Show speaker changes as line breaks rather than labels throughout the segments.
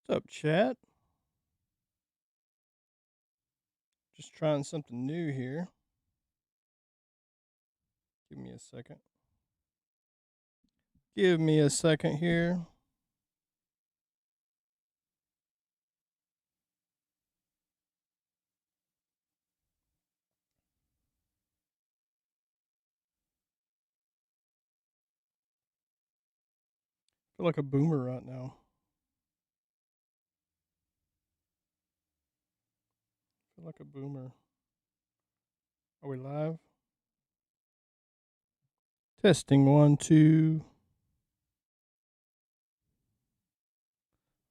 What's up, chat? Just trying something new here. Give me a second. Give me a second here. Feel like a boomer right now. Feel like a boomer. Are we live? Testing 1, 2.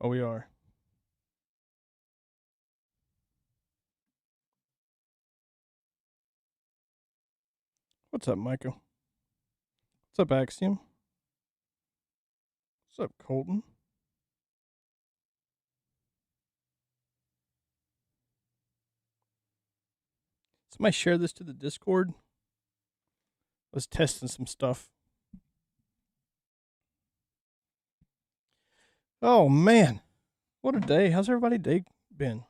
Oh, we are. What's up, Micah? What's up, Axiom? What's up, Colton? Somebody share this to the Discord. Let's testing some stuff. Oh man, what a day! How's everybody's day been?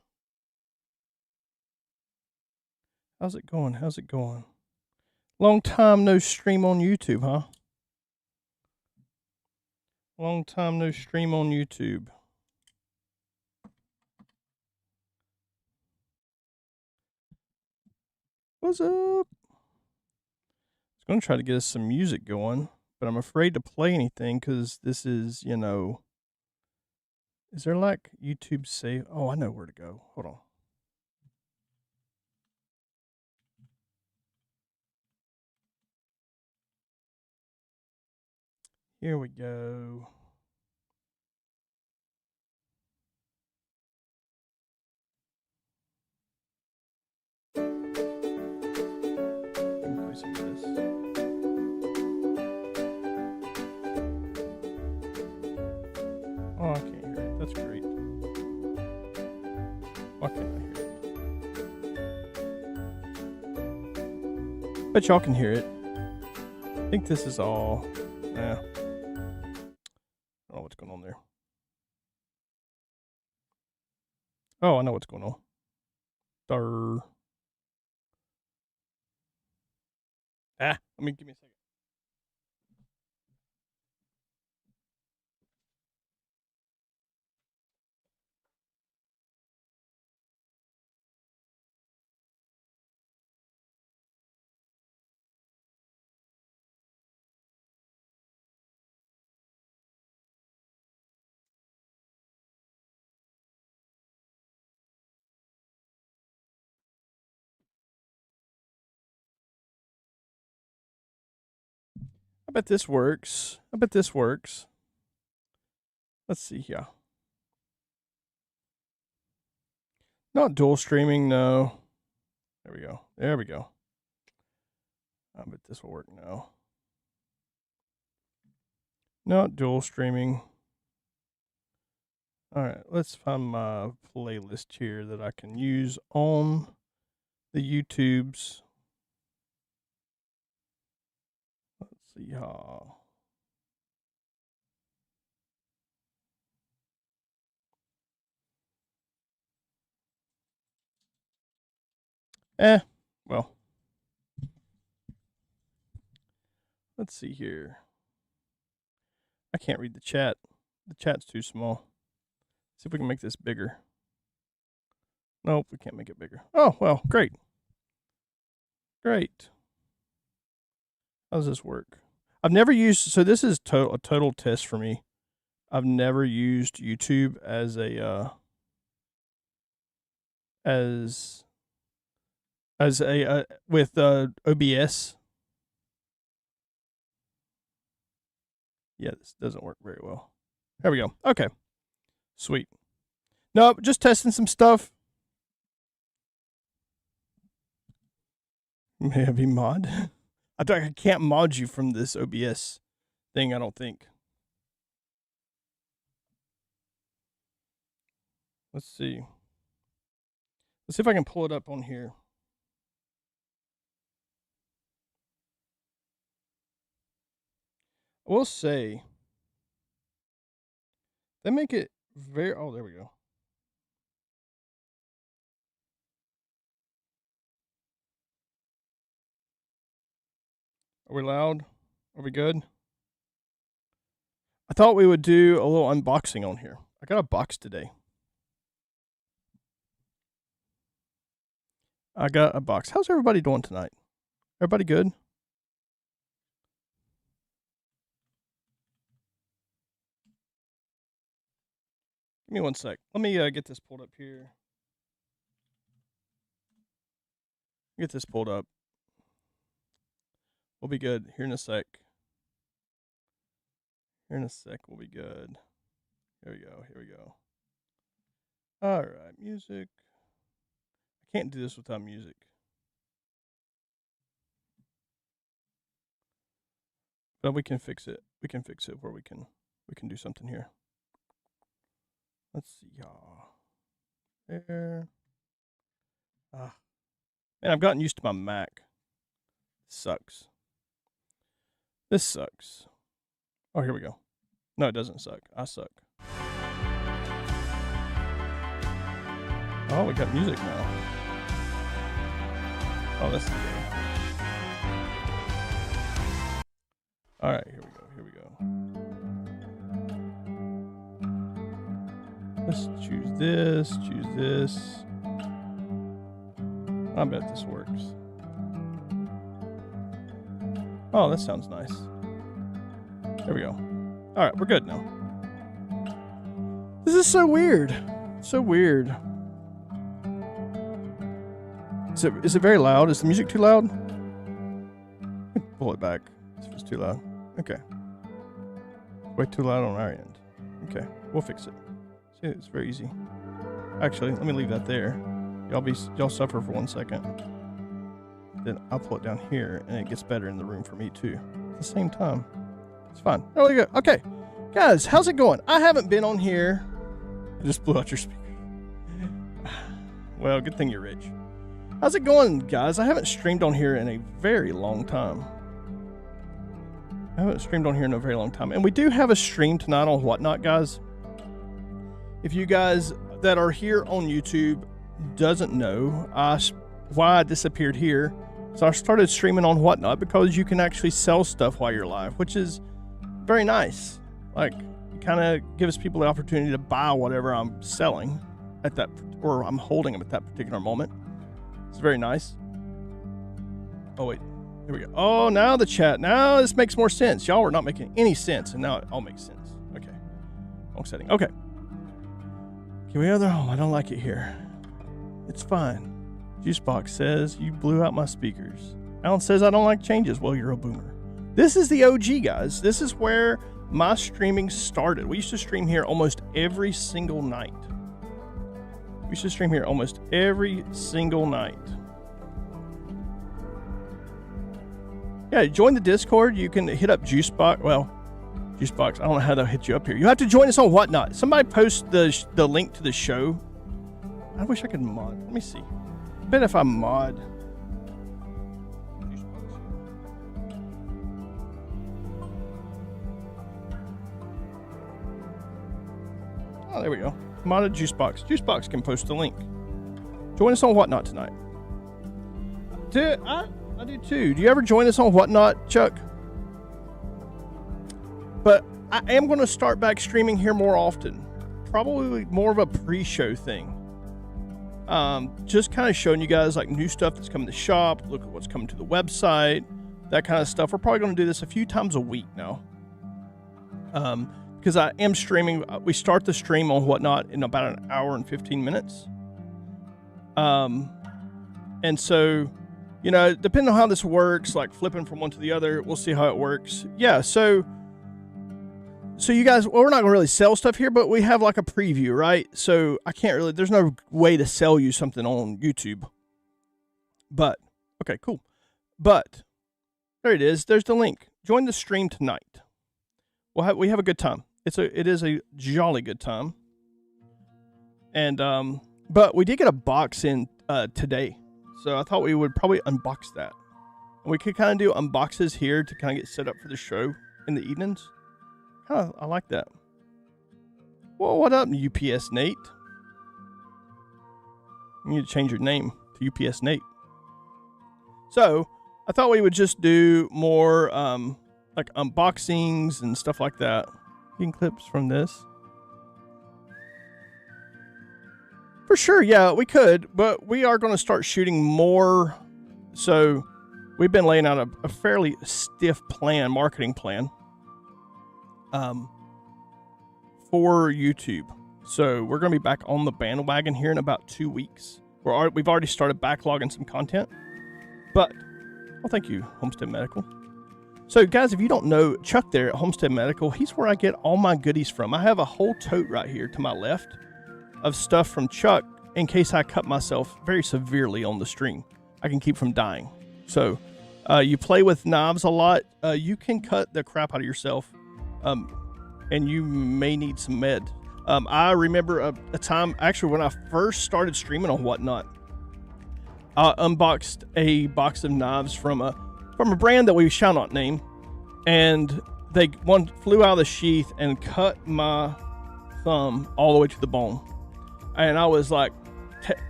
How's it going? How's it going? Long time no stream on YouTube, huh? Long time no stream on YouTube. What's up? I was going to try to get us some music going, but I'm afraid to play anything because this is, is there like YouTube save? Oh, I know where to go. Hold on. Here we go. Let me play some of this. Oh, I can't hear it. That's great. Why can't I hear it? Bet y'all can hear it. I think this is all. Yeah. I don't know what's going on there. Oh, I know what's going on. Dar. Give me a second. I bet this works. Let's see here. Not dual streaming, no. There we go. I bet this will work now. Not dual streaming. All right, let's find my playlist here that I can use on the YouTubes. Let's see how. Well. Let's see here. I can't read the chat. The chat's too small. See if we can make this bigger. Nope, we can't make it bigger. Oh, well, great. Great. How does this work? I've never used, so this is a total test for me. I've never used YouTube as a with OBS. Yeah, this doesn't work very well. There we go. Okay. Sweet. Nope, just testing some stuff. Maybe mod. I can't mod you from this OBS thing, I don't think. Let's see. Let's see if I can pull it up on here. I will say they make it very... Oh, there we go. Are we loud? Are we good? I thought we would do a little unboxing on here. I got a box today. I got a box. How's everybody doing tonight? Everybody good? Give me one sec. Let me get this pulled up here. Get this pulled up. We'll be good here in a sec. Here in a sec, we'll be good. Here we go. Here we go. All right, music. I can't do this without music. But we can fix it. We can fix it where we can do something here. Let's see, y'all. There. Man, I've gotten used to my Mac. Sucks. This sucks. Oh, here we go. No, it doesn't suck. I suck. Oh, we got music now. Oh, that's good. All right, here we go. Here we go. Let's choose this. Choose this. I bet this works. Oh, that sounds nice. There we go. All right, we're good now. This is so weird. So weird. Is it very loud? Is the music too loud? Pull it back if it's too loud. Okay. Way too loud on our end. Okay, we'll fix it. See, it's very easy. Actually, let me leave that there. Y'all suffer for 1 second. Then I'll pull it down here, and it gets better in the room for me too. At the same time, it's fine. Oh, there you go. Okay, guys, how's it going? I haven't been on here. I just blew out your speaker. Well, good thing you're rich. How's it going, guys? I haven't streamed on here in a very long time. And we do have a stream tonight on Whatnot, guys. If you guys that are here on YouTube doesn't know why I disappeared here, so I started streaming on Whatnot because you can actually sell stuff while you're live, which is very nice. Like, it kind of gives people the opportunity to buy whatever I'm selling at that, or I'm holding them at that particular moment. It's very nice. Oh, wait. Here we go. Oh, now the chat. Now this makes more sense. Y'all were not making any sense, and now it all makes sense. Okay. Wrong setting. Okay. Can we other? Oh, I don't like it here. It's fine. Juicebox says, you blew out my speakers. Alan says, I don't like changes. Well, you're a boomer. This is the OG, guys. This is where my streaming started. We used to stream here almost every single night. We should stream here almost every single night. Yeah, join the Discord. You can hit up Juicebox. Well, Juicebox, I don't know how they'll hit you up here. You have to join us on Whatnot. Somebody post the link to the show. I wish I could mod. Let me see. I bet if I mod. Oh, there we go. Modded Juicebox. Juicebox can post a link. Join us on Whatnot tonight. I do too. Do you ever join us on Whatnot, Chuck? But I am going to start back streaming here more often. Probably more of a pre-show thing. Just kind of showing you guys like new stuff that's coming to the shop. Look at what's coming to the website. That kind of stuff. We're probably going to do this a few times a week now. Because I am streaming. We start the stream on Whatnot in about an hour and 15 minutes. And so, you know, depending on how this works, like flipping from one to the other, we'll see how it works. Yeah, so you guys, well, we're not going to really sell stuff here, but we have like a preview, right? So I can't really, there's no way to sell you something on YouTube. But, okay, cool. But, there it is. There's the link. Join the stream tonight. We have a good time. It is a jolly good time. And, but we did get a box in today. So I thought we would probably unbox that. And we could kind of do unboxes here to kind of get set up for the show in the evenings. I like that. Well, what up, UPS Nate? You need to change your name to UPS Nate. So, I thought we would just do more like unboxings and stuff like that. Getting clips from this. For sure, yeah, we could, but we are going to start shooting more. So, we've been laying out a fairly stiff plan, marketing plan, for YouTube. So, we're going to be back on the bandwagon here in about 2 weeks. We've already started backlogging some content, but, well, thank you, Homestead Medical. So, guys, if you don't know Chuck there at Homestead Medical, he's where I get all my goodies from. I have a whole tote right here to my left of stuff from Chuck in case I cut myself very severely on the stream. I can keep from dying. So, you play with knives a lot, you can cut the crap out of yourself, and you may need some med. I remember a time, actually, when I first started streaming on Whatnot, I unboxed a box of knives from a brand that we shall not name, and one flew out of the sheath and cut my thumb all the way to the bone. And I was like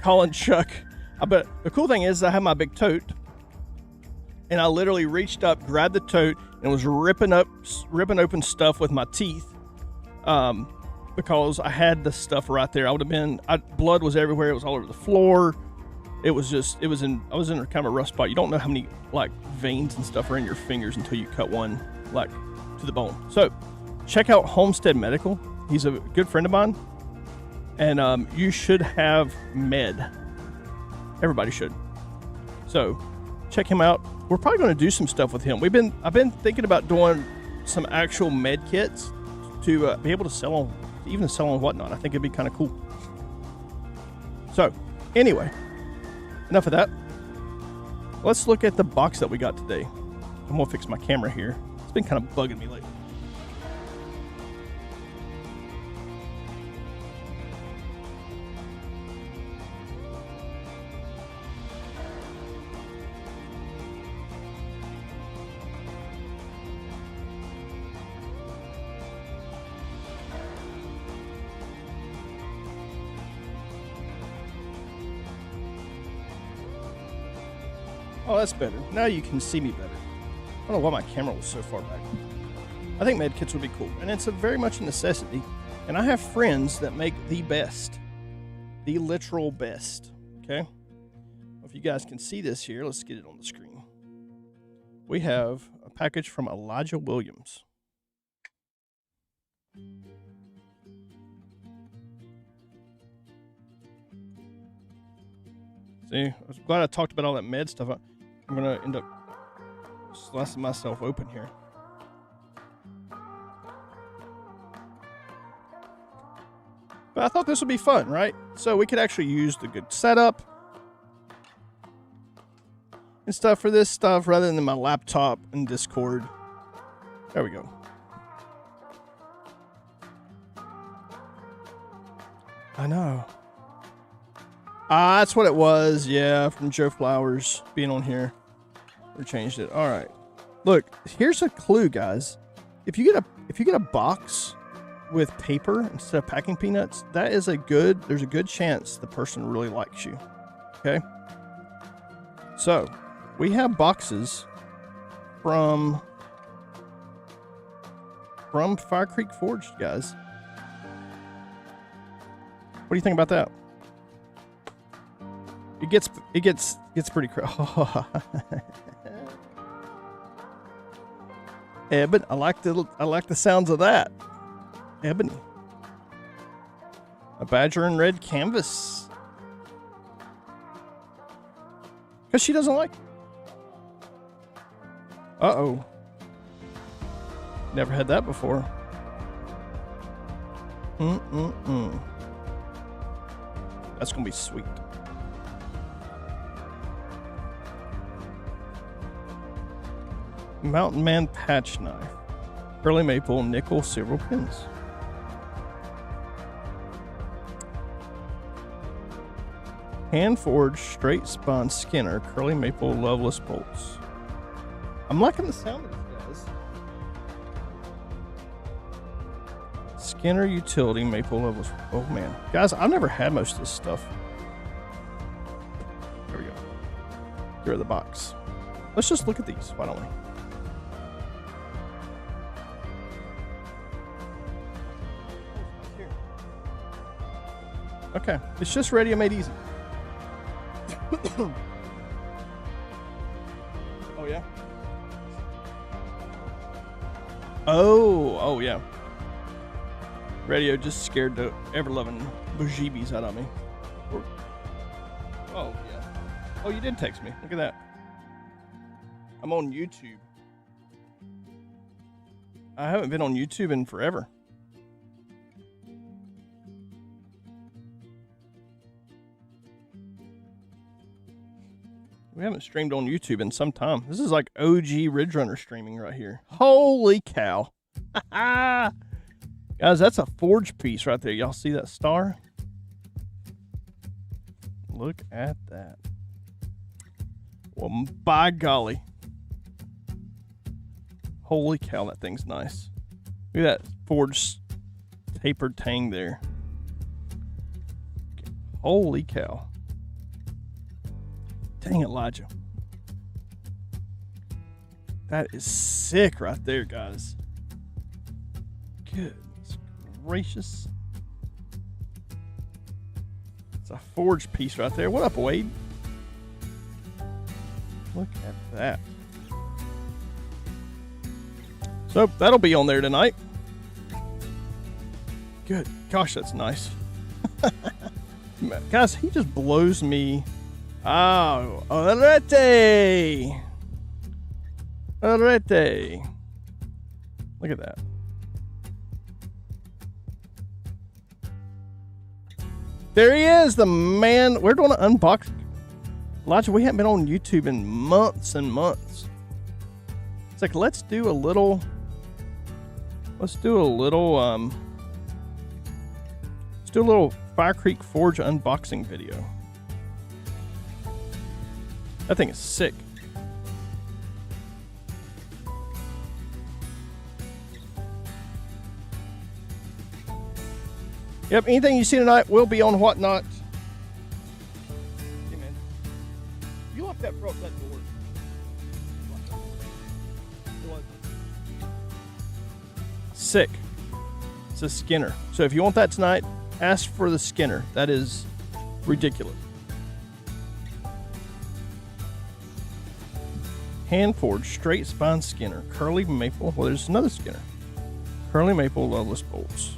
calling Chuck. But the cool thing is I had my big tote, and I literally reached up, grabbed the tote, and was ripping open stuff with my teeth, because I had the stuff right there. Blood was everywhere. It was all over the floor. I was in a kind of a rough spot. You don't know how many like veins and stuff are in your fingers until you cut one like to the bone. So check out Homestead Medical. He's a good friend of mine, and you should have med. Everybody should. So check him out. We're probably going to do some stuff with him. I've been thinking about doing some actual med kits to be able to sell on Whatnot. I think it'd be kind of cool. So anyway, enough of that. Let's look at the box that we got today. I'm gonna fix my camera here. It's been kind of bugging me lately. Oh, that's better. Now you can see me better. I don't know why my camera was so far back. I think med kits would be cool, and it's very much a necessity. And I have friends that make the best, the literal best. Okay. If you guys can see this here, let's get it on the screen. We have a package from Elijah Williams. See, I was glad I talked about all that med stuff. I'm going to end up slicing myself open here. But I thought this would be fun, right? So we could actually use the good setup and stuff for this stuff rather than my laptop and Discord. There we go. I know. That's what it was. Yeah, from Joe Flowers being on here. We changed it. All right. Look, here's a clue, guys. If you get a box with paper instead of packing peanuts, there's a good chance the person really likes you. Okay? So, we have boxes from Fire Creek Forge, guys. What do you think about that? It gets pretty crazy. Ebony, I like the sounds of that. Ebony. A badger in red canvas. Because she doesn't like. Uh-oh. Never had that before. That's gonna be sweet. Mountain Man patch knife. Curly maple, nickel, silver pins. Hand forged straight spine Skinner, curly maple, loveless bolts. I'm liking the sound of this, guys. Skinner utility maple levels. Oh man, guys, I've never had most of this stuff. There we go. Get rid of the box. Let's just look at these. Why don't we? Okay, it's just radio made easy. Oh yeah. Oh yeah. Radio just scared the ever-loving bejeebies out of me. Oh yeah. Oh, you did text me. Look at that. I'm on YouTube. I haven't been on YouTube in forever. We haven't streamed on YouTube in some time. This is like OG Ridgerunner streaming right here. Holy cow. Guys, that's a forge piece right there. Y'all see that star? Look at that. Well, by golly. Holy cow, that thing's nice. Look at that forged tapered tang there. Holy cow. Dang, Elijah. That is sick right there, guys. Goodness gracious. It's a forged piece right there. What up, Wade? Look at that. So, that'll be on there tonight. Good. Gosh, that's nice. Guys, he just blows me. Oh, Arete! Arete! Look at that. There he is, the man. We're doing an unboxing. Elijah, we haven't been on YouTube in months and months. It's like, let's do a little Fire Creek Forge unboxing video. That thing is sick. Yep, anything you see tonight will be on Whatnot. Hey, man. You lock that door. Sick. It's a Skinner. So if you want that tonight, ask for the Skinner. That is ridiculous. Hand forged straight spine Skinner, curly maple. Well, there's another Skinner. Curly maple loveless bolts.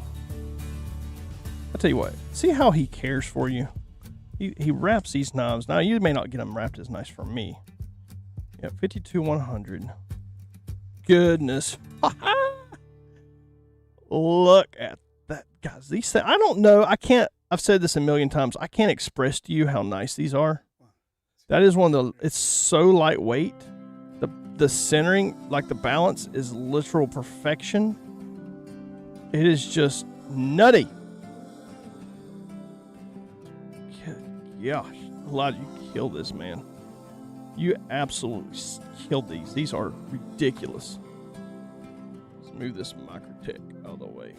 I tell you what, see how he cares for you. He wraps these knives. Now you may not get them wrapped as nice for me. Yeah, 52-100. Goodness, look at that, guys. These things, I don't know. I can't. I've said this a million times. I can't express to you how nice these are. That is one of the. It's so lightweight. The centering, like the balance, is literal perfection. It is just nutty. Good gosh, Elijah, you killed this, man. You absolutely killed these. These are ridiculous. Let's move this Microtech out of the way.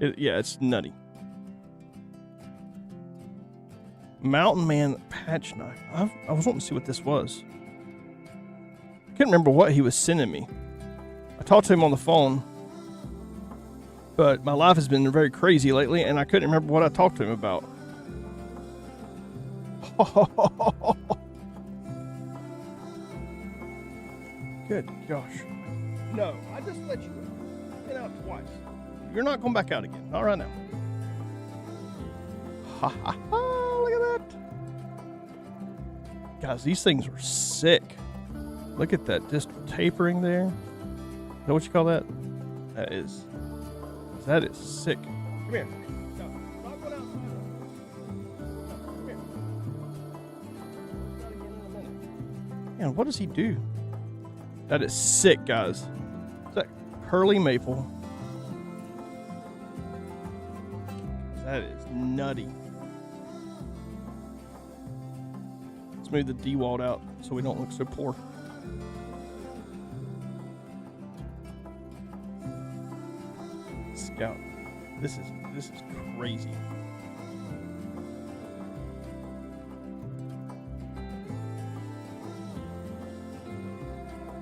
Yeah, it's nutty. Mountain Man patch knife. I was wanting to see what this was. I couldn't remember what he was sending me. I talked to him on the phone, but my life has been very crazy lately, and I couldn't remember what I talked to him about. Good gosh. No, I just let you get out twice. You're not going back out again. Not right now. Ha ha ha. Look at that. Guys, these things are sick. Look at that. Just tapering there. Is that what you call that? That is sick. Come here. No, not going outside. Come here. Man, what does he do? That is sick, guys. It's that curly maple. That is nutty. Let's move the D-walt out so we don't look so poor. Yeah, this is crazy.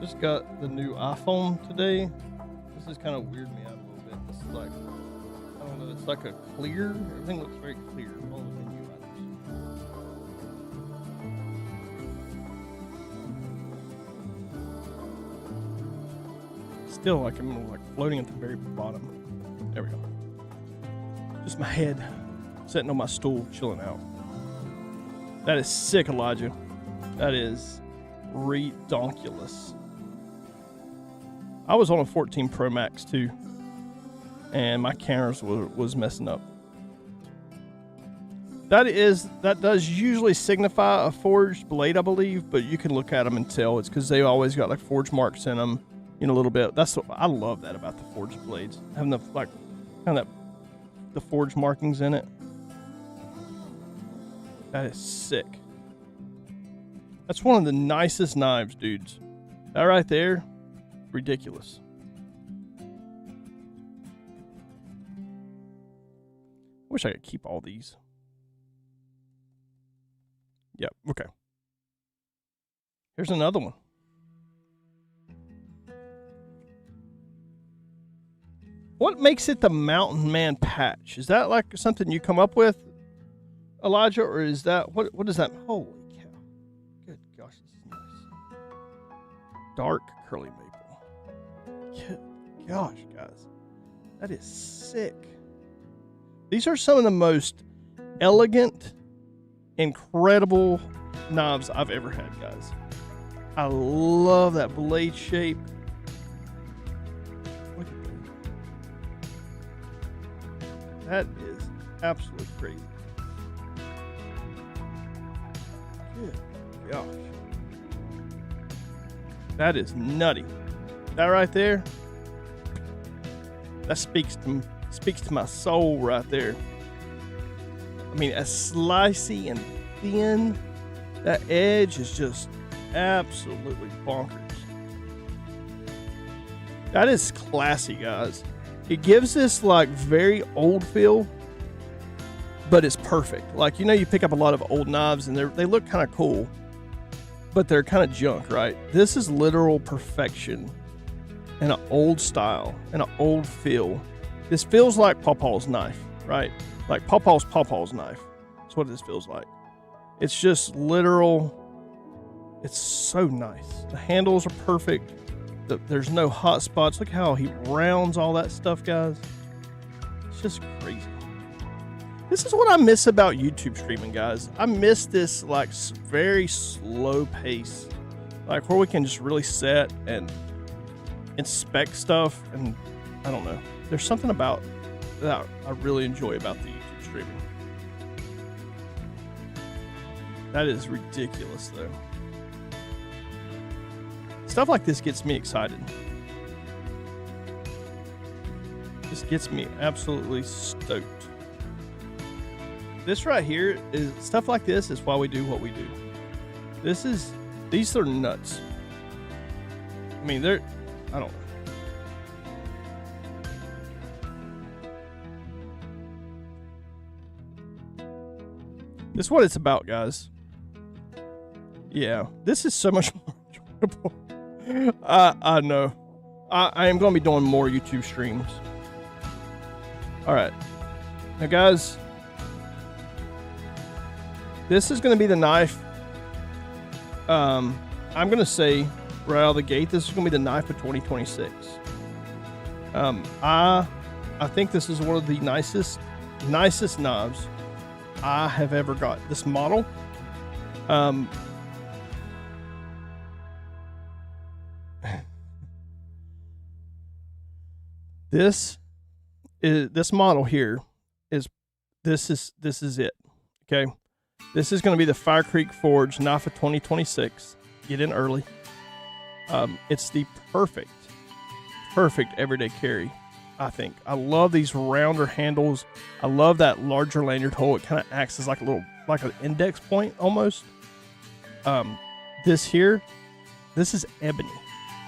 Just got the new iPhone today. This is kind of weirding me out a little bit. This is like, I don't know, it's like a clear. Everything looks very clear. All the menu items. Still, like I'm like floating at the very bottom. There we go. Just my head sitting on my stool, chilling out. That is sick, Elijah. That is redonkulous. I was on a 14 Pro Max too, and my cameras was messing up. That does usually signify a forged blade, I believe, but you can look at them and tell it's because they always got like forged marks in them, a little bit. I love that about the forged blades, having the the forged markings in it. That is sick. That's one of the nicest knives, dudes. That right there. Ridiculous. Wish I could keep all these. Yep, okay. Here's another one. What makes it the Mountain Man patch? Is that like something you come up with, Elijah, or is that what is that? Holy cow. Good gosh, this is nice. Dark curly maple. Good gosh, guys. That is sick. These are some of the most elegant, incredible knives I've ever had, guys. I love that blade shape. Look at that. That is absolutely crazy. Good gosh. That is nutty. That right there, that speaks to my soul right there. I mean, as slicey and thin, that edge is just absolutely bonkers. That is classy, guys. It gives this like very old feel, but it's perfect. Like, you pick up a lot of old knives and they look kind of cool, but they're kind of junk, right? This is literal perfection in an old style, in an old feel. This feels like Pawpaw's knife, right? Like Pawpaw's knife. That's what this feels like. It's just literal. It's so nice. The handles are perfect. There's no hot spots. Look how he rounds all that stuff, guys. It's just crazy. This is what I miss about YouTube streaming, guys. I miss this like very slow pace, like where we can just really set and inspect stuff. And I don't know. There's something about that I really enjoy about the YouTube streaming. That is ridiculous, though. Stuff like this gets me excited. This gets me absolutely stoked. This right here is stuff like this is why we do what we do. These are nuts. I mean, I don't know. This is what it's about, guys. Yeah, this is so much more enjoyable. I know. I am going to be doing more YouTube streams. All right. Now, guys, this is going to be the knife. I'm going to say right out of the gate, this is going to be the knife of 2026. I think this is one of the nicest knives I have ever got. This model, this model here is it. Okay, this is going to be the Fire Creek Forge knife of 2026. Get in early. It's the perfect everyday carry. I think I love these rounder handles. I love that larger lanyard hole. It kind of acts as like an index point almost. This is ebony.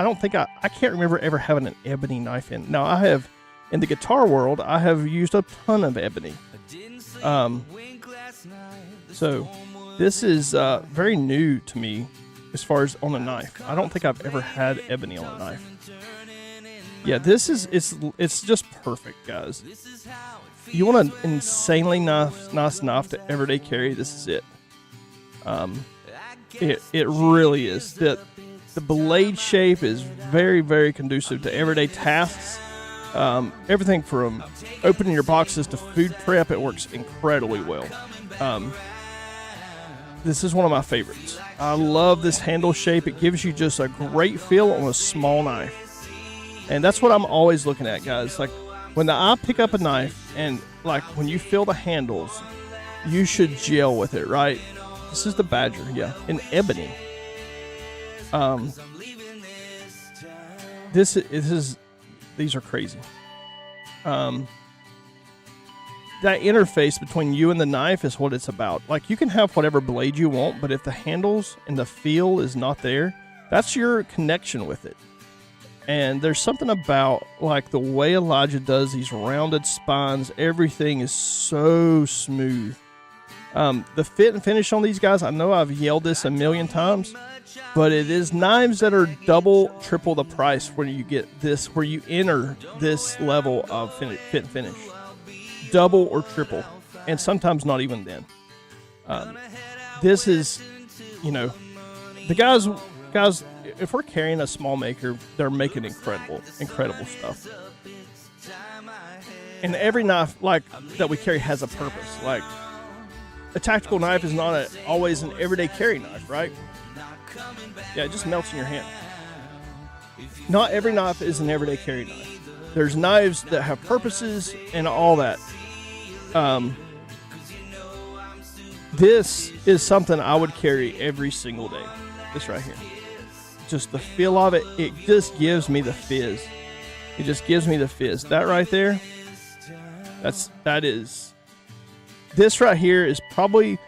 I don't think I can't remember ever having an ebony knife in. Now I have in the guitar world, I have used a ton of ebony. So this is very new to me as far as on a knife. I don't think I've ever had ebony on a knife. Yeah, this is it's just perfect, guys. You want an insanely nice knife to everyday carry, this is it. It really is. The blade shape is very, very conducive to everyday tasks. Everything from opening your boxes to food prep, it works incredibly well. This is one of my favorites. I love this handle shape. It gives you just a great feel on a small knife. And that's what I'm always looking at, guys. Like, when I pick up a knife and, like, when you feel the handles, you should gel with it, right? This is the Badger, yeah, in ebony. These are crazy. That interface between you and the knife is what it's about. Like, you can have whatever blade you want, but if the handles and the feel is not there, that's your connection with it. And there's something about, like, the way Elijah does these rounded spines. Everything is so smooth. The fit and finish on these guys, I know I've yelled this a million times, but it is knives that are double, triple the price when you get this, where you enter this level of fit and finish. Double or triple, and sometimes not even then. This is, you know, the guys, if we're carrying a small maker, they're making incredible stuff. And every knife, like, that we carry has a purpose. Like, a tactical knife is not always an everyday carry knife, right? Yeah, it just melts in your hand. Not every knife is an everyday carry knife. There's knives that have purposes and all that. This is something I would carry every single day. This right here. Just the feel of it, it just gives me the fizz. It just gives me the fizz. That right there, that is, this right here is probably,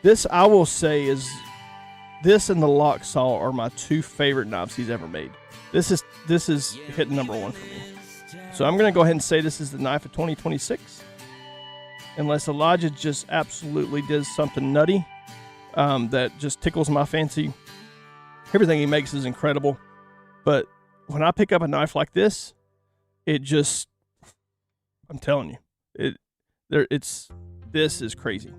this I will say is, this and the Lock Saw are my two favorite knives he's ever made. This is hit number one for me. So I'm going to go ahead and say this is the knife of 2026. Unless Elijah just absolutely does something nutty that just tickles my fancy. Everything he makes is incredible. But when I pick up a knife like this, it just, I'm telling you, this is crazy.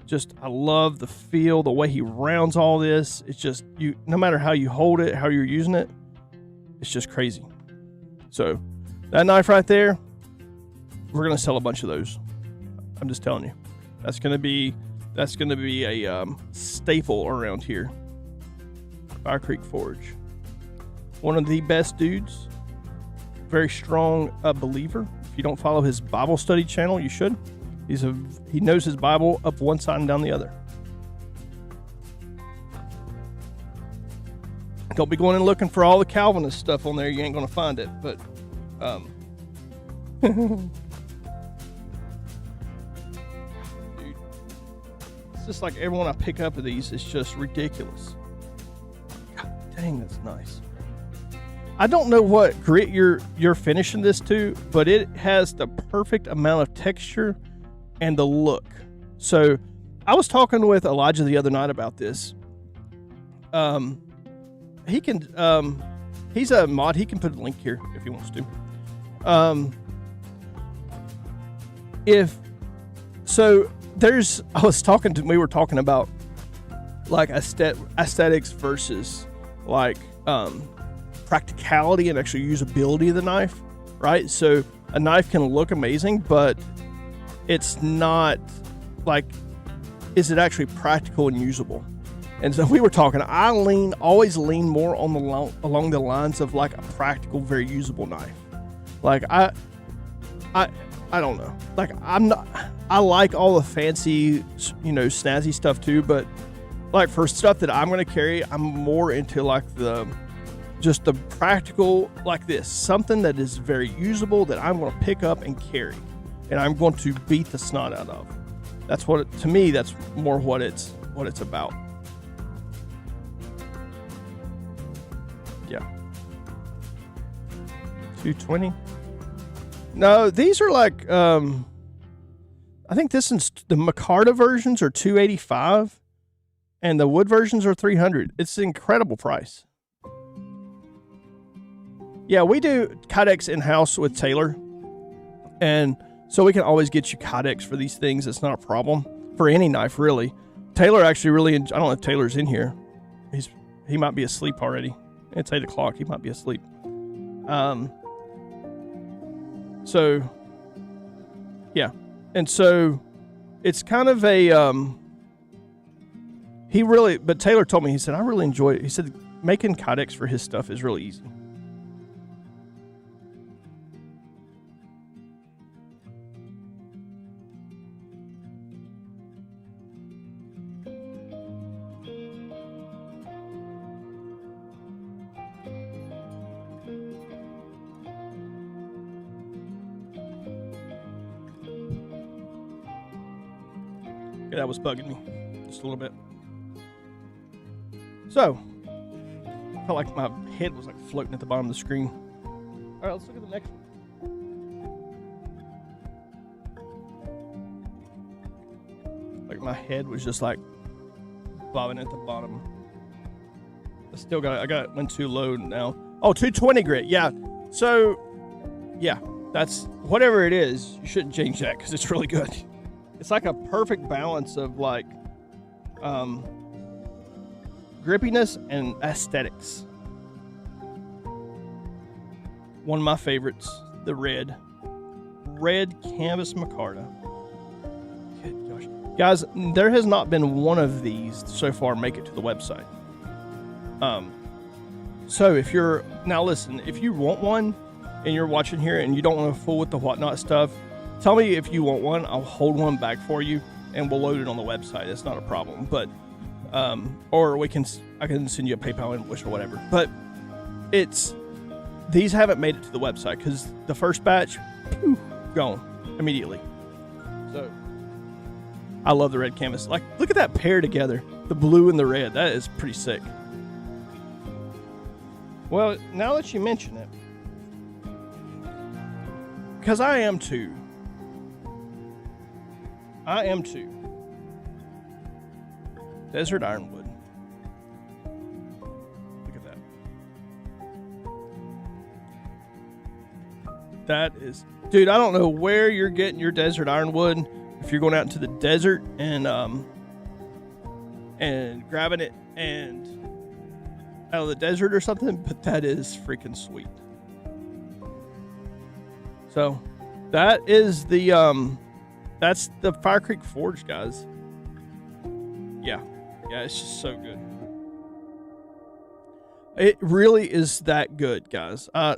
Just, I love the feel, the way he rounds all this. It's just, no matter how you hold it, how you're using it, it's just crazy. So that knife right there, we're going to sell a bunch of those. I'm just telling you, that's going to be a staple around here. Fire Creek Forge, one of the best dudes, very strong believer. If you don't follow his Bible study channel, you should. He knows his Bible up one side and down the other. Don't be going and looking for all the Calvinist stuff on there. You ain't going to find it. But dude, it's just like everyone I pick up of these is just ridiculous. God dang, that's nice. I don't know what grit you're finishing this to, but it has the perfect amount of texture and the look. So I was talking with Elijah the other night about this. He can, he's a mod. He can put a link here if he wants to. We were talking about like aesthetics versus like, practicality and actually usability of the knife, right? So a knife can look amazing, but it's not like, is it actually practical and usable? And so we were talking, I always lean more on along the lines of like a practical, very usable knife. Like I don't know. Like I like all the fancy, snazzy stuff too, but like for stuff that I'm going to carry, I'm more into like just the practical, like this, something that is very usable that I'm going to pick up and carry, and I'm going to beat the snot out of. That's to me, that's more what it's about. Yeah. 220. No, these are like I think this is the micarta versions are $285 and the wood versions are $300. It's an incredible price. Yeah, we do Kydex in-house with Taylor, and so we can always get you Kydex for these things. It's not a problem for any knife, really. Taylor actually really I don't know if Taylor's in here. He might be asleep already. It's 8 o'clock. He might be asleep. So yeah, and so it's kind of a but Taylor told me, he said, I really enjoy it. He said making Kydex for his stuff is really easy. Yeah, that was bugging me just a little bit. So, I felt like my head was like floating at the bottom of the screen. All right, let's look at the next one. Like my head was just like bobbing at the bottom. I got it went too low now. Oh, 220 grit. Yeah. So, yeah, that's whatever it is. You shouldn't change that because it's really good. It's like a perfect balance of like grippiness and aesthetics. One of my favorites, the red canvas micarta. Good gosh. Guys, there has not been one of these so far make it to the website. So if you're, now listen, if you want one and you're watching here and you don't want to fool with the whatnot stuff, tell me if you want one. I'll hold one back for you and we'll load it on the website. It's not a problem. But or I can send you a PayPal invoice or whatever. But these haven't made it to the website because the first batch, gone immediately. So I love the red canvas. Like, look at that pair together, the blue and the red. That is pretty sick. Well, now that you mention it, because I am too. Desert ironwood. Look at that. That is, dude, I don't know where you're getting your desert ironwood. If you're going out into the desert and grabbing it and out of the desert or something, but that is freaking sweet. So that is that's the Fire Creek Forge, guys. Yeah, it's just so good. It really is that good, guys. I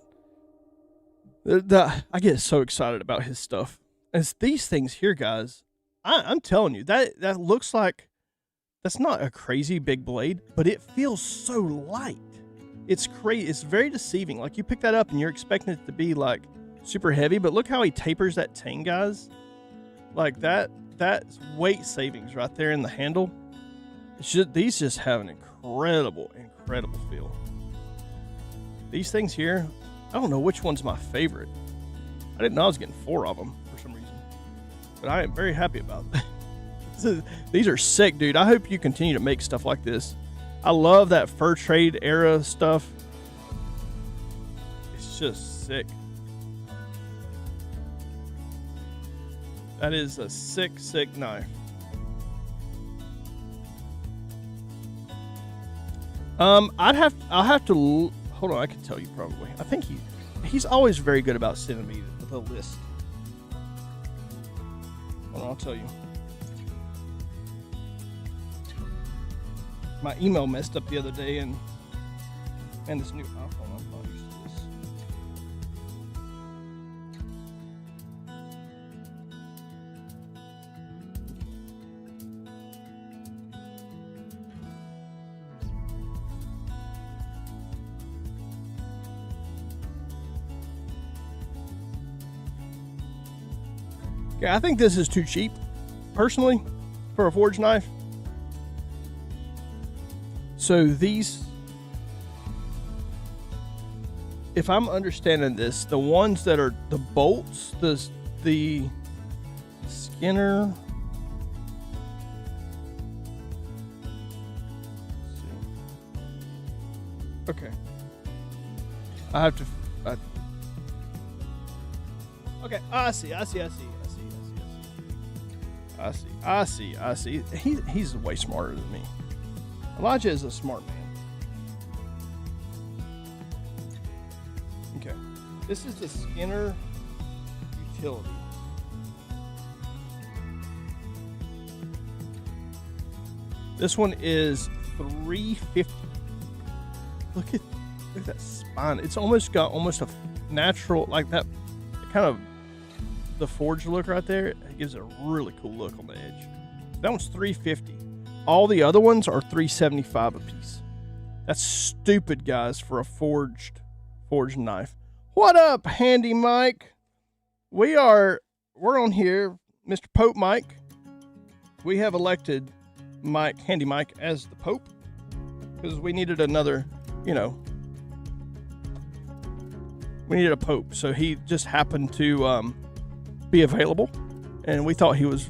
get so excited about his stuff. It's these things here, guys. I'm telling you, that looks like, that's not a crazy big blade, but it feels so light. It's crazy. It's very deceiving. Like, you pick that up and you're expecting it to be like super heavy, but look how he tapers that tang, guys. Like that's weight savings right there in the handle. These just have an incredible feel. These things here, I don't know which one's my favorite. I didn't know I was getting 4 of them for some reason, but I am very happy about that. These are sick, dude. I hope you continue to make stuff like this. I love that fur trade era stuff. It's just sick. That is a sick knife. I'll have to hold on. I can tell you probably. I think he's always very good about sending me the list. Hold on, I'll tell you. My email messed up the other day, and this new iPhone, I'm not used to this. Yeah, I think this is too cheap, personally, for a forge knife. So these if I'm understanding this, the ones that are the bolts, the Skinner. Let's see. Okay. I have to. Okay, I see. He's way smarter than me. Elijah is a smart man. Okay, this is the Skinner utility. This one is $350. Look at that spine. It's almost got a natural, like that kind of the forged look right there. It gives it a really cool look on the edge. That one's $350. All the other ones are $375 a piece. That's stupid, guys, for a forged knife. What up, Handy Mike? We're on here, Mr. Pope Mike. We have elected Handy Mike as the Pope because we needed another, we needed a Pope. So he just happened to be available, and we thought he was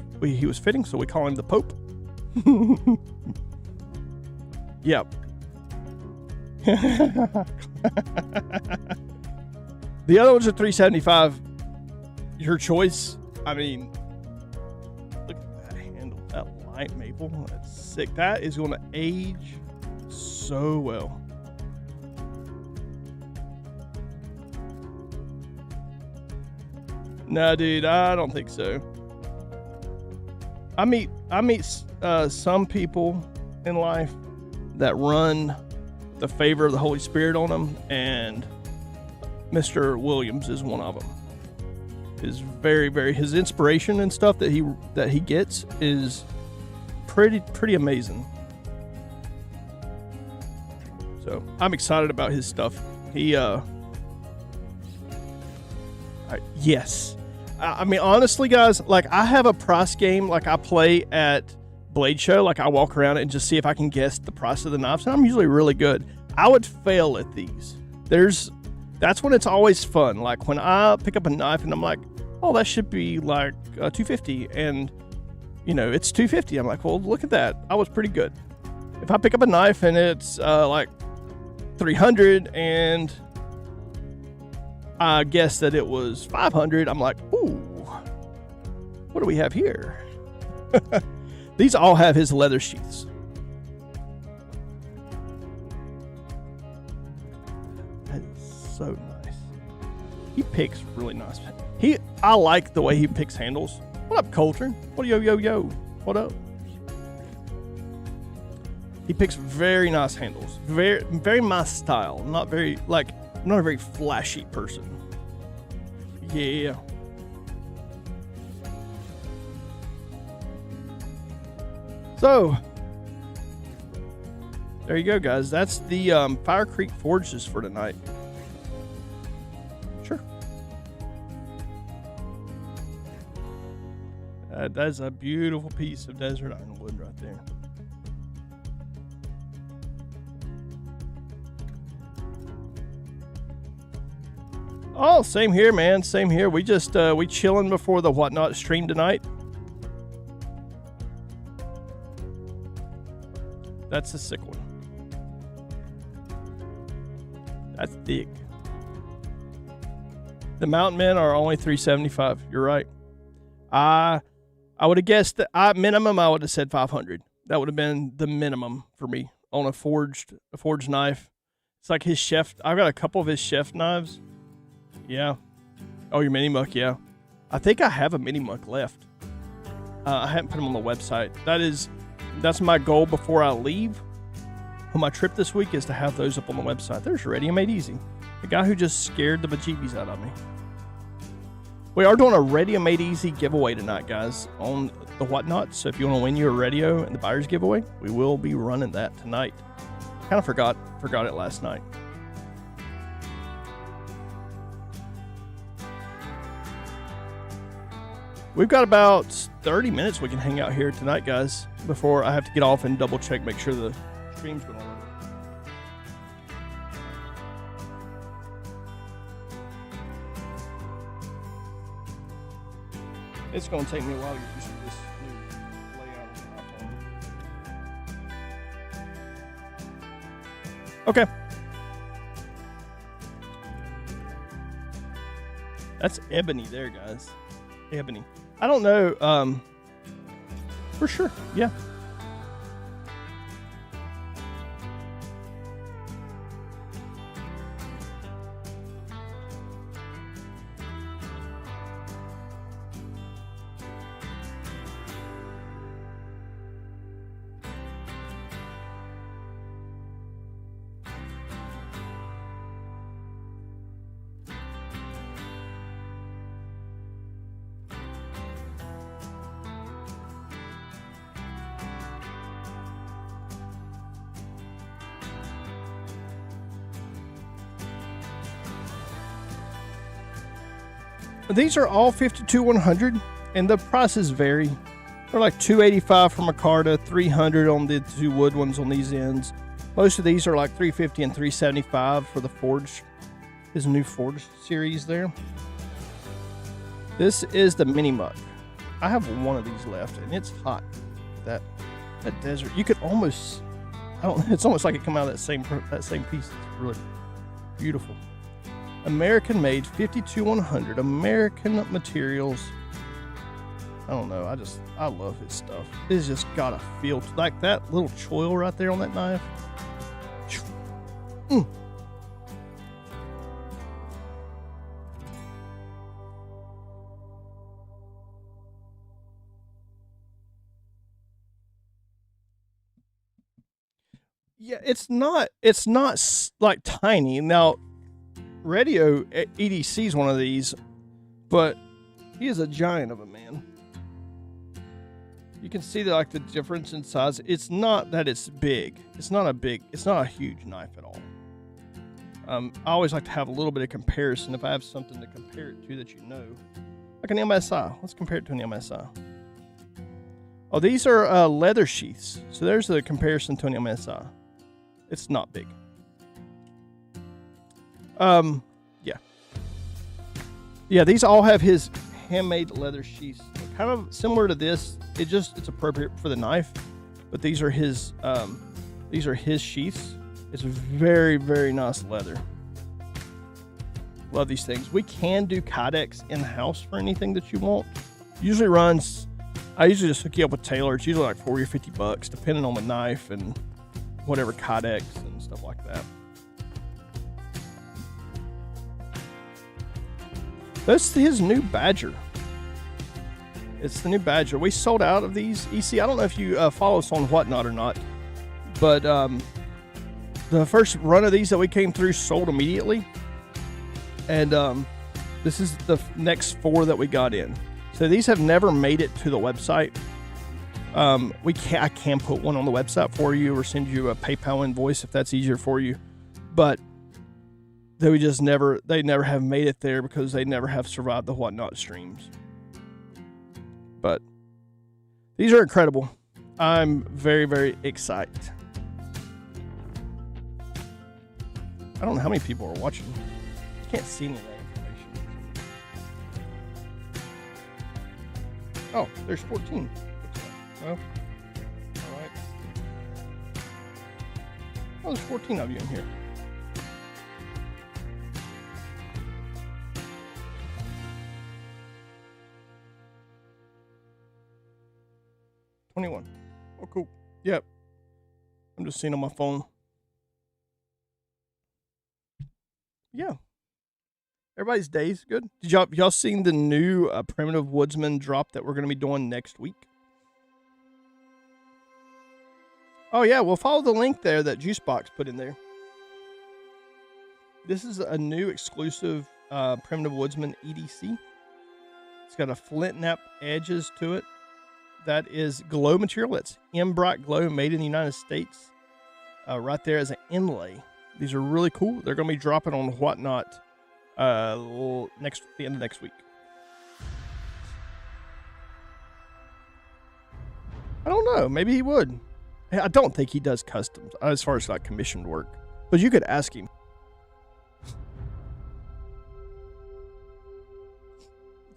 fitting, so we call him the Pope. Yep. The other ones are $375. Your choice. I mean, look at that handle. That light maple. That's sick. That is going to age so well. No, dude, I don't think so. I meet some people in life that run the favor of the Holy Spirit on them, and Mr. Williams is one of them. Is his inspiration and stuff that he gets is pretty amazing. So I'm excited about his stuff. Yes. I mean, honestly, guys, like I have a price game. Like I play at Blade Show. Like I walk around and just see if I can guess the price of the knives. And I'm usually really good. I would fail at these. That's when it's always fun. Like when I pick up a knife and I'm like, oh, that should be like $250, and it's $250. I'm like, well, look at that. I was pretty good. If I pick up a knife and it's like $300 and I guess that it was $500, I'm like, ooh, what do we have here? These all have his leather sheaths. That is so nice. He picks really nice. I like the way he picks handles. What up, Coltrane? What yo? What up? He picks very nice handles. Very, very my style. I'm not a very flashy person. Yeah. So, there you go, guys. That's the Fire Creek Forges for tonight. Sure. That's a beautiful piece of desert ironwood right there. Oh, same here, man. Same here. We just we chilling before the Whatnot stream tonight. That's a sick one. That's thick. The Mountain Men are only $375. You're right. I would have guessed that minimum I would have said $500. That would have been the minimum for me on a forged knife. It's like his chef. I've got a couple of his chef knives. Yeah. Oh, your mini muck, yeah. I think I have a mini muck left. I haven't put them on the website. That's my goal before I leave on my trip this week, is to have those up on the website. There's Ready and Made Easy. The guy who just scared the bejeebies out of me. We are doing a Ready and Made Easy giveaway tonight, guys, on the Whatnot. So if you want to win your radio and the buyer's giveaway, we will be running that tonight. Kind of forgot it last night. We've got about 30 minutes we can hang out here tonight, guys, before I have to get off and double check, make sure the stream's going on. It's going to take me a while to get used to this new layout of the iPhone. Okay. That's ebony there, guys. Ebony. I don't know. For sure. Yeah. These are all 52-100, and the prices vary. They're like $285 for Micarta, $300 on the two wood ones on these ends. Most of these are like $350 and $375 for the Forge, his new Forge series there. This is the Mini Muck. I have one of these left, and it's hot. That desert, you could almost, it's almost like it come out of that same piece. It's really beautiful. American made 52-100 American materials. I don't know. I love his stuff. It's just got a feel like that little choil right there on that knife. Mm. Yeah, it's not like tiny. Now, Radio EDC is one of these, but he is a giant of a man. You can see the difference in size. It's not that it's big. It's not a huge knife at all. I always like to have a little bit of comparison if I have something to compare it to that you know. Like an MSI. Let's compare it to an MSI. Oh, these are leather sheaths. So there's the comparison to an MSI. It's not big. Yeah, these all have his handmade leather sheaths. Kind of similar to this. It's appropriate for the knife, but these are his sheaths. It's very, very nice leather. Love these things. We can do Kydex in-house for anything that you want. I usually just hook you up with Taylor. It's usually like $40 or $50, depending on the knife and whatever Kydex and stuff like that. That's his new Badger. It's the new Badger. We sold out of these. EC, I don't know if you follow us on Whatnot or not, but the first run of these that we came through sold immediately. And this is the next 4 that we got in. So these have never made it to the website. I can put one on the website for you or send you a PayPal invoice if that's easier for you. But they never have made it there because they never have survived the Whatnot streams. But these are incredible. I'm very, very excited. I don't know how many people are watching. I can't see any of that information. Oh, there's 14. Well, all right. Oh, there's 14 of you in here. $21. Oh, cool. Yep. I'm just seeing on my phone. Yeah. Everybody's day's good. Did y'all seen the new Primitive Woodsman drop that we're going to be doing next week? Oh, yeah. Well, follow the link there that Juicebox put in there. This is a new exclusive Primitive Woodsman EDC. It's got a flint knap edges to it. That is glow material. That's M-Bright Glow, made in the United States. Right there as an inlay. These are really cool. They're going to be dropping on Whatnot the end of next week. I don't know. Maybe he would. I don't think he does customs as far as like commissioned work. But you could ask him.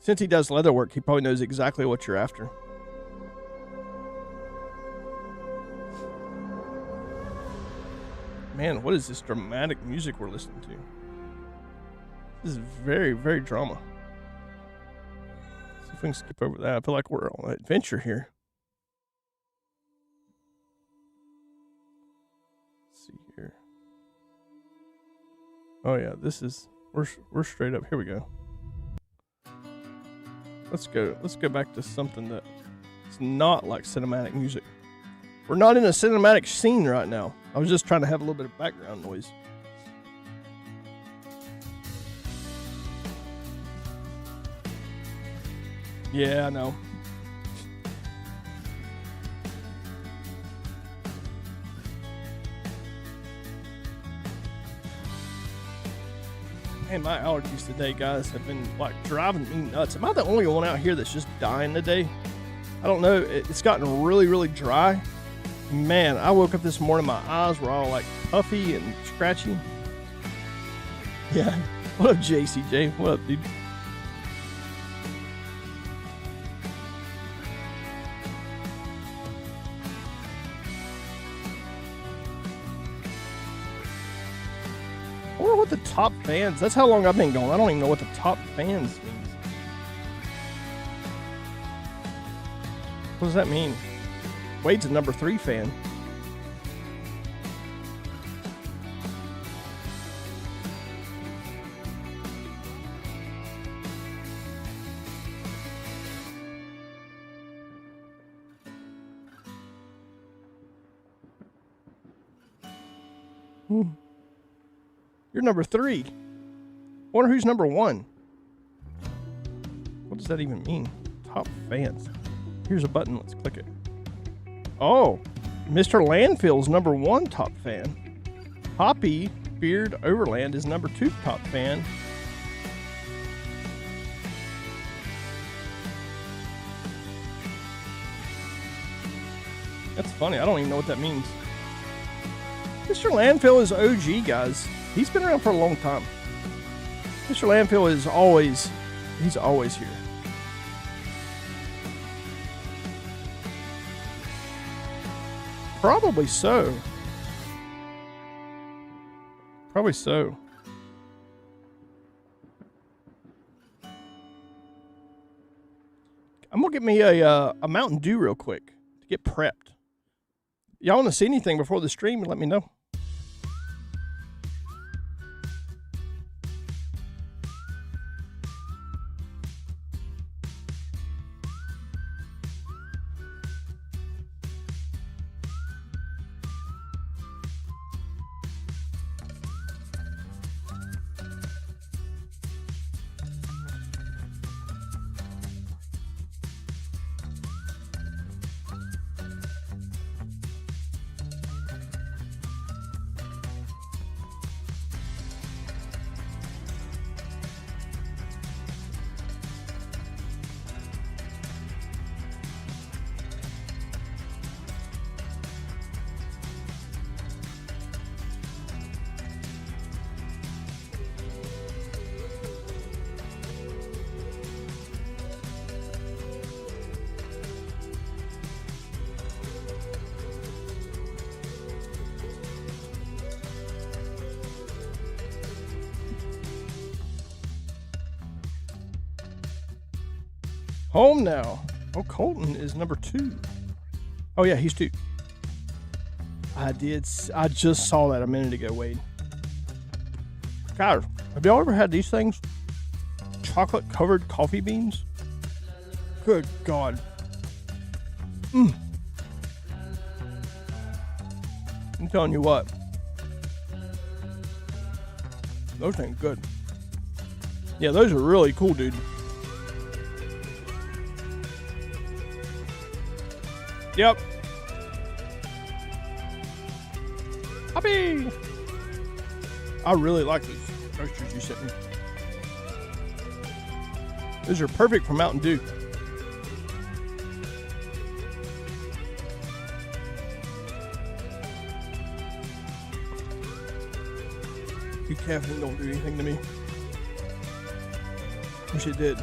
Since he does leather work, he probably knows exactly what you're after. Man, what is this dramatic music we're listening to? This is very, very drama. See if we can skip over that. I feel like we're on an adventure here. Let's see here. Oh yeah, this is we're straight up. Here we go. Let's go back to something that it's not like cinematic music. We're not in a cinematic scene right now. I was just trying to have a little bit of background noise. Yeah, I know. Man, my allergies today, guys, have been like driving me nuts. Am I the only one out here that's just dying today? I don't know. It's gotten really, really dry. Man, I woke up this morning, my eyes were all like puffy and scratchy. Yeah. What up, JCJ? What up, dude? I wonder what the top fans, that's how long I've been going. I don't even know what the top fans means. What does that mean? Wade's a number 3 fan. You're number 3. Wonder who's number 1. What does that even mean? Top fans. Here's a button. Let's click it. Oh, Mr. Landfill's number 1 top fan. Hoppy Beard Overland is number 2 top fan. That's funny. I don't even know what that means. Mr. Landfill is OG, guys. He's been around for a long time. Mr. Landfill is always, he's always here. Probably so. Probably so. I'm gonna get me a Mountain Dew real quick to get prepped. Y'all want to see anything before the stream? Let me know. Home now. Oh, Colton is number 2. Oh, yeah, he's 2. I just saw that a minute ago, Wade. God, have y'all ever had these things? Chocolate-covered coffee beans? Good God. I'm telling you what. Those things good. Yeah, those are really cool, dude. Yep. Happy. I really like these toasters you sent me. Those are perfect for Mountain Dew. Caffeine don't do anything to me. Wish it did.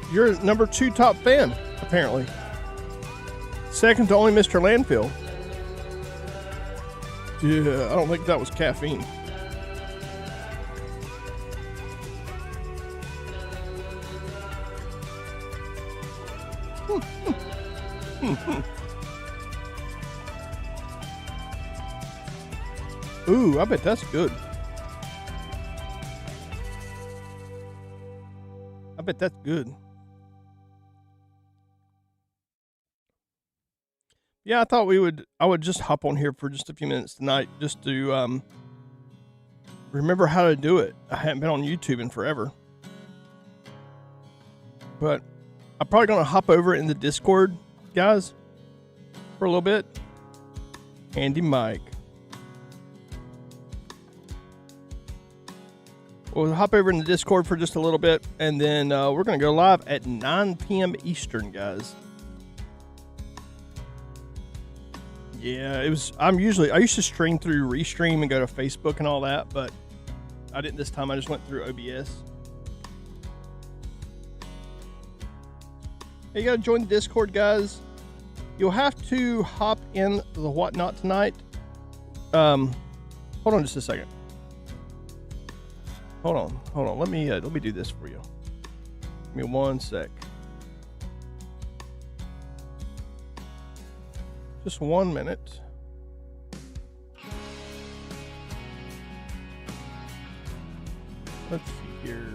You're #2 top fan, apparently. Second to only Mr. Landfill. Yeah, I don't think that was caffeine. Ooh, I bet that's good. I bet that's good. Yeah, I thought I would just hop on here for just a few minutes tonight just to remember how to do it. I haven't been on YouTube in forever. But I'm probably going to hop over in the Discord, guys, for a little bit. Handy Mike. We'll hop over in the Discord for just a little bit, and then we're going to go live at 9 p.m. Eastern, guys. Yeah, I used to stream through Restream and go to Facebook and all that, but I didn't this time. I just went through OBS. Hey, you gotta join the Discord, guys. You'll have to hop in the Whatnot tonight. Hold on just a second. Hold on. Let me do this for you. Give me 1 sec. Just 1 minute. Let's see here.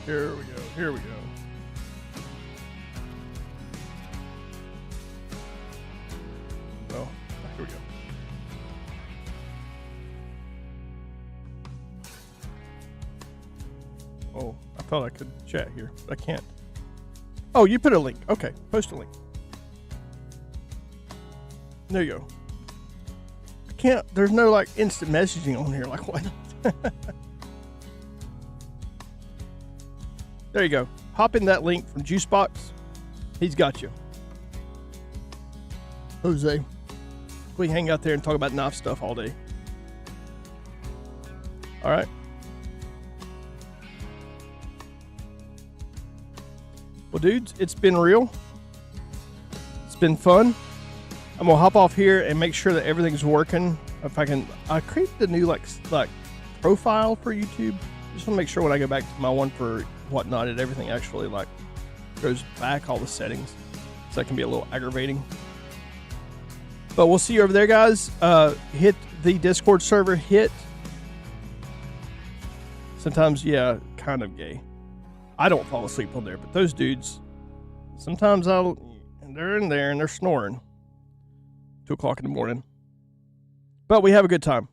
Here we go. Oh, here we go. Oh, I thought I could chat here, but I can't. Oh, you put a link. Okay, post a link. There you go. I can't, there's no like instant messaging on here. Like what? There you go. Hop in that link from Juicebox. He's got you. Jose. We hang out there and talk about knife stuff all day. All right. Well, dudes, it's been real. It's been fun. I'm gonna hop off here and make sure that everything's working. If I can, I created a new like profile for YouTube. Just want to make sure when I go back to my one for Whatnot, everything actually like goes back all the settings. So that can be a little aggravating. But we'll see you over there, guys. Hit the Discord server. Sometimes, yeah, kind of gay. I don't fall asleep on there, but those dudes, sometimes they're in there and they're snoring. 2 o'clock in the morning. But we have a good time.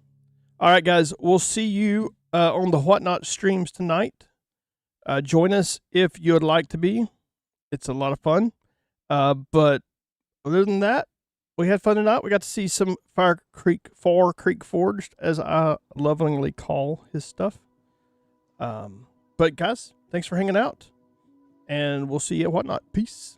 All right, guys. We'll see you on the Whatnot streams tonight. Join us if you would like to be. It's a lot of fun. But other than that, we had fun tonight. We got to see some Far Creek Forged, as I lovingly call his stuff. But guys, thanks for hanging out. And we'll see you at Whatnot. Peace.